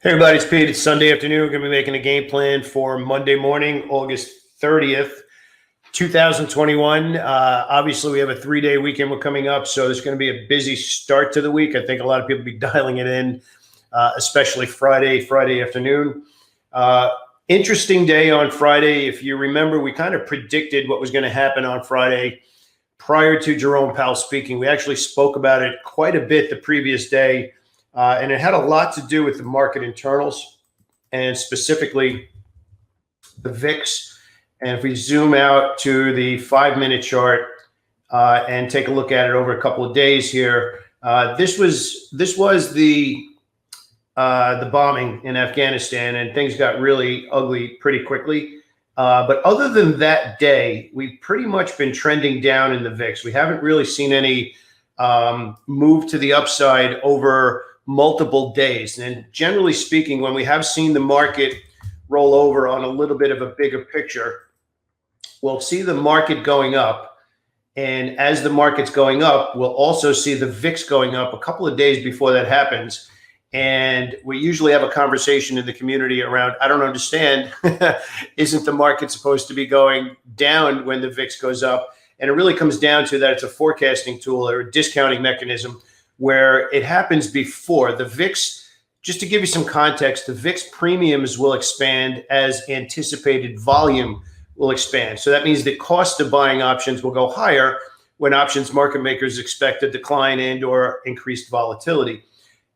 Hey everybody, it's Pete. It's Sunday afternoon. We're going to be making a game plan for Monday morning, August 30th, 2021. Obviously, we have a 3-day weekend coming up, so there's going to be a busy start to the week. I think a lot of people will be dialing it in, especially Friday afternoon. Interesting day on Friday. If you remember, we kind of predicted what was going to happen on Friday prior to Jerome Powell speaking. We actually spoke about it quite a bit the previous day. And it had a lot to do with the market internals and specifically the VIX. And if we zoom out to the 5-minute chart and take a look at it over a couple of days here, this was the bombing in Afghanistan, and things got really ugly pretty quickly. But other than that day, we've pretty much been trending down in the VIX. We haven't really seen any move to the upside over multiple days. And generally speaking, when we have seen the market roll over on a little bit of a bigger picture, we'll see the market going up. And as the market's going up, we'll also see the VIX going up a couple of days before that happens. And we usually have a conversation in the community around, I don't understand, isn't the market supposed to be going down when the VIX goes up? And it really comes down to that it's a forecasting tool or a discounting mechanism where it happens before. The VIX, just to give you some context, the VIX premiums will expand as anticipated volume will expand. So that means the cost of buying options will go higher when options market makers expect a decline and or increased volatility.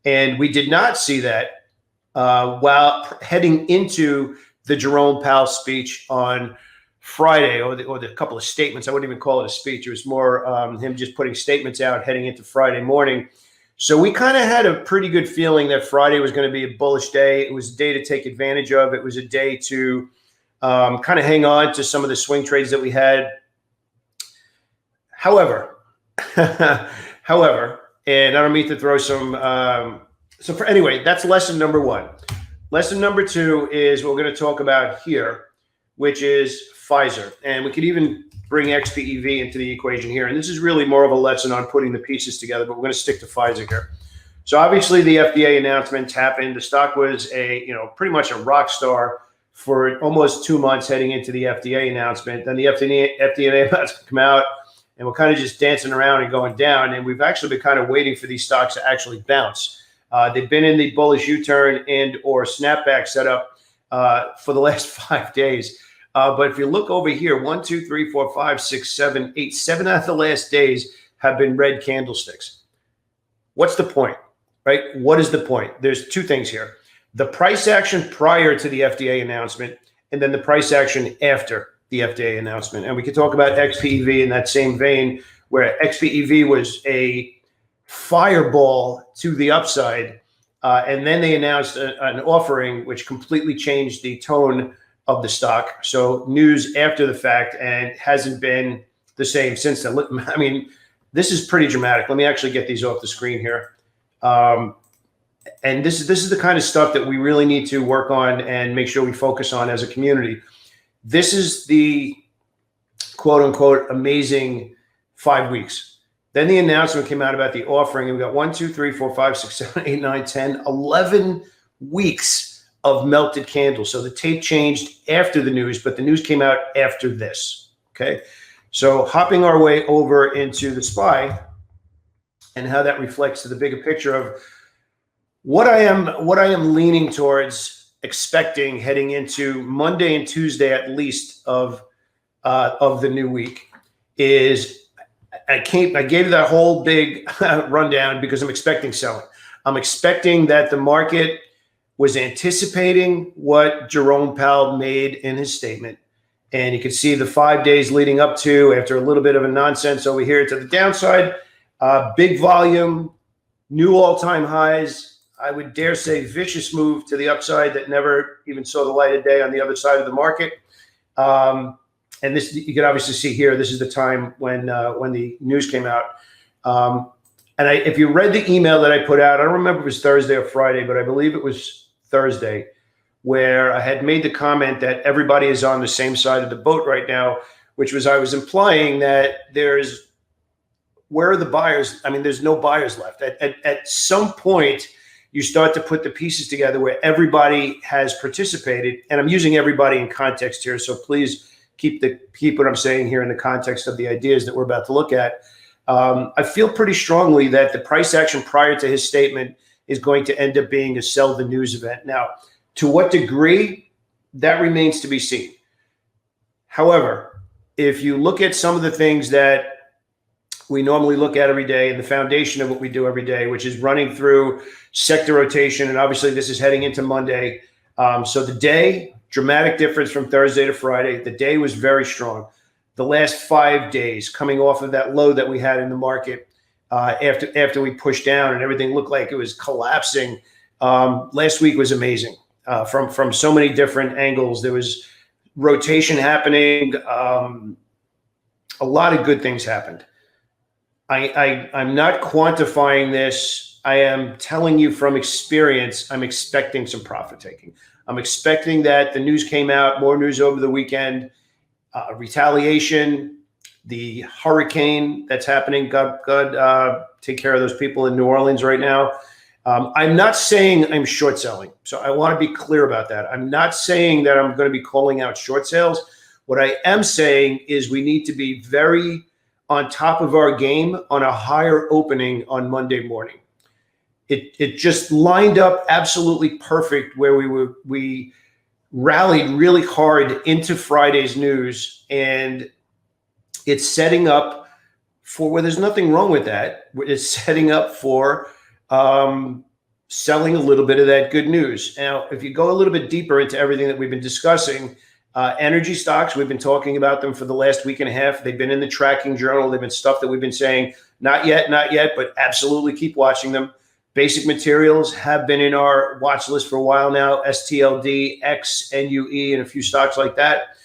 And we did not see that while heading into the Jerome Powell speech on Friday, or the couple of statements. I wouldn't even call it a speech. It was more him just putting statements out heading into Friday morning. So we kind of had a pretty good feeling that Friday was going to be a bullish day. It was a day to take advantage of. It was a day to kind of hang on to some of the swing trades that we had. However, and I don't mean to throw some. Anyway, that's lesson number one. Lesson number two is what we're going to talk about here, which is Pfizer. And we could even bring XPEV into the equation here. And this is really more of a lesson on putting the pieces together, but we're going to stick to Pfizer here. So obviously the FDA announcement happened. The stock was pretty much a rock star for almost 2 months heading into the FDA announcement. Then the FDA announcement come out, and we're kind of just dancing around and going down. And we've actually been kind of waiting for these stocks to actually bounce. They've been in the bullish U-turn and or snapback setup for the last 5 days. But if you look over here, 1, 2, 3, 4, 5, 6, 7, 8, 7 out of the last days have been red candlesticks. What's the point, right? What is the point? There's two things here. The price action prior to the FDA announcement, and then the price action after the FDA announcement. And we could talk about XPEV in that same vein, where XPEV was a fireball to the upside. And then they announced an offering which completely changed the tone of the stock. So news after the fact, and hasn't been the same since then. I mean, this is pretty dramatic. Let me actually get these off the screen here. And this is the kind of stuff that we really need to work on and make sure we focus on as a community. This is the quote unquote amazing 5 weeks. Then the announcement came out about the offering, and we got 1, 2, 3, 4, 5, 6, 7, 8, 9, 10, 11 weeks of melted candles. So the tape changed after the news, but the news came out after this. Okay. So hopping our way over into the SPY and how that reflects to the bigger picture of what I am leaning towards expecting heading into Monday and Tuesday, at least of the new week, is I gave you that whole big rundown because I'm expecting selling. I'm expecting that the market was anticipating what Jerome Powell made in his statement. And you can see the 5 days leading up to, after a little bit of a nonsense over here to the downside, big volume, new all-time highs. I would dare say vicious move to the upside that never even saw the light of day on the other side of the market. And this, you can obviously see here, this is the time when the news came out. And if you read the email that I put out, I don't remember if it was Thursday or Friday, but I believe it was Thursday, where I had made the comment that everybody is on the same side of the boat right now, which was I was implying that where are the buyers? I mean, there's no buyers left. At some point, you start to put the pieces together where everybody has participated. And I'm using everybody in context here, so please keep what I'm saying here in the context of the ideas that we're about to look at. I feel pretty strongly that the price action prior to his statement is going to end up being a sell the news event. Now, to what degree, that remains to be seen. However, if you look at some of the things that we normally look at every day and the foundation of what we do every day, which is running through sector rotation, and obviously this is heading into Monday. So the day, dramatic difference from Thursday to Friday. The day was very strong. The last 5 days coming off of that low that we had in the market after we pushed down and everything looked like it was collapsing. Last week was amazing from so many different angles. There was rotation happening. A lot of good things happened. I'm not quantifying this. I am telling you from experience, I'm expecting some profit taking. I'm expecting that the news came out, more news over the weekend, retaliation, the hurricane that's happening. God take care of those people in New Orleans right now. I'm not saying I'm short selling. So I want to be clear about that. I'm not saying that I'm going to be calling out short sales. What I am saying is we need to be very on top of our game on a higher opening on Monday morning. It just lined up absolutely perfect where we rallied really hard into Friday's news, and it's setting up for where there's nothing wrong with that. It's setting up for selling a little bit of that good news. Now, if you go a little bit deeper into everything that we've been discussing, energy stocks, we've been talking about them for the last week and a half. They've been in the tracking journal. They've been stuff that we've been saying, not yet, but absolutely keep watching them. Basic materials have been in our watch list for a while now, STLD, X, NUE, and a few stocks like that.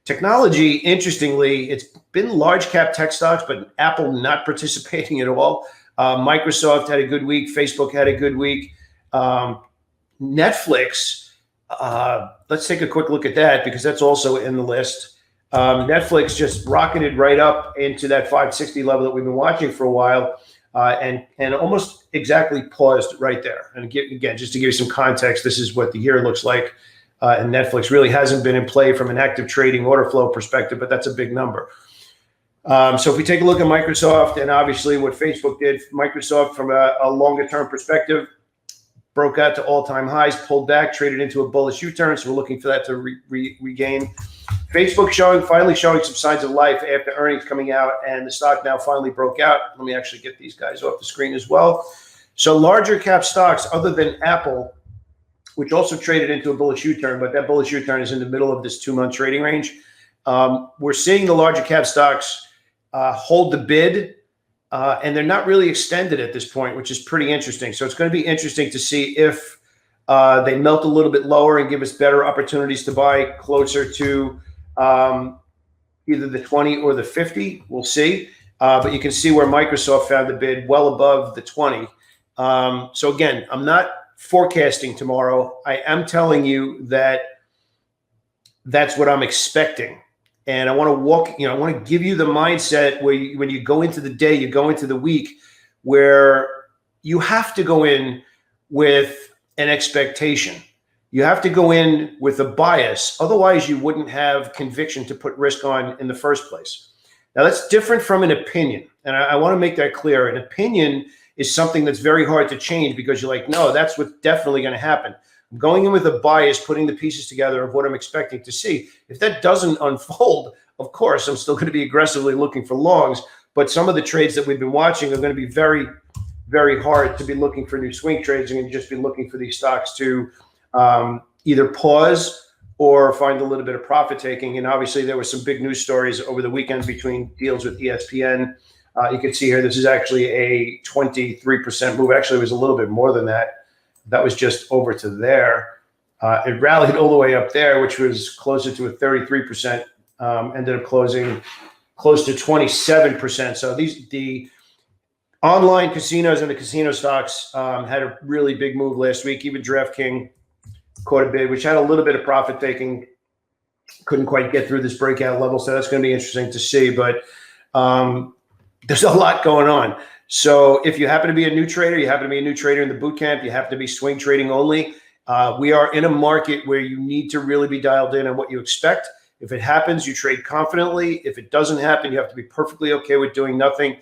Technology, interestingly, it's been large cap tech stocks, but Apple not participating at all. Microsoft had a good week. Facebook had a good week. Netflix, let's take a quick look at that because that's also in the list. Netflix just rocketed right up into that 560 level that we've been watching for a while. And almost exactly paused right there. And again, just to give you some context, this is what the year looks like. And Netflix really hasn't been in play from an active trading order flow perspective, but that's a big number. So if we take a look at Microsoft and obviously what Facebook did, Microsoft from a longer term perspective broke out to all-time highs, pulled back, traded into a bullish U-turn. So we're looking for that to regain. Facebook finally showing some signs of life after earnings coming out, and the stock now finally broke out. Let me actually get these guys off the screen as well. So larger cap stocks other than Apple, which also traded into a bullish U-turn, but that bullish U-turn is in the middle of this 2-month trading range. We're seeing the larger cap stocks hold the bid, and they're not really extended at this point, which is pretty interesting. So it's going to be interesting to see if they melt a little bit lower and give us better opportunities to buy closer to either the 20 or the 50. We'll see. But you can see where Microsoft found the bid well above the 20. So again, I'm not forecasting tomorrow. I am telling you that that's what I'm expecting. And I want to I want to give you the mindset where when you go into the day, you go into the week where you have to go in with an expectation. You have to go in with a bias. Otherwise, you wouldn't have conviction to put risk on in the first place. Now, that's different from an opinion. And I want to make that clear. An opinion is something that's very hard to change because you're like, no, that's what's definitely going to happen. I'm going in with a bias, putting the pieces together of what I'm expecting to see. If that doesn't unfold, of course, I'm still going to be aggressively looking for longs. But some of the trades that we've been watching are going to be very, very hard to be looking for new swing trades. You're going to just be looking for these stocks to either pause or find a little bit of profit taking. And obviously, there were some big news stories over the weekend between deals with ESPN. You can see here, this is actually a 23% move. Actually, it was a little bit more than that. That was just over to there. It rallied all the way up there, which was closer to a 33%. Ended up closing close to 27%. So the online casinos and the casino stocks had a really big move last week. Even DraftKings caught a bid, which had a little bit of profit taking. Couldn't quite get through this breakout level. So that's going to be interesting to see. But there's a lot going on. So if you happen to be a new trader, you happen to be a new trader in the boot camp, you happen to be swing trading only, we are in a market where you need to really be dialed in on what you expect. If it happens, you trade confidently. If it doesn't happen, you have to be perfectly okay with doing nothing.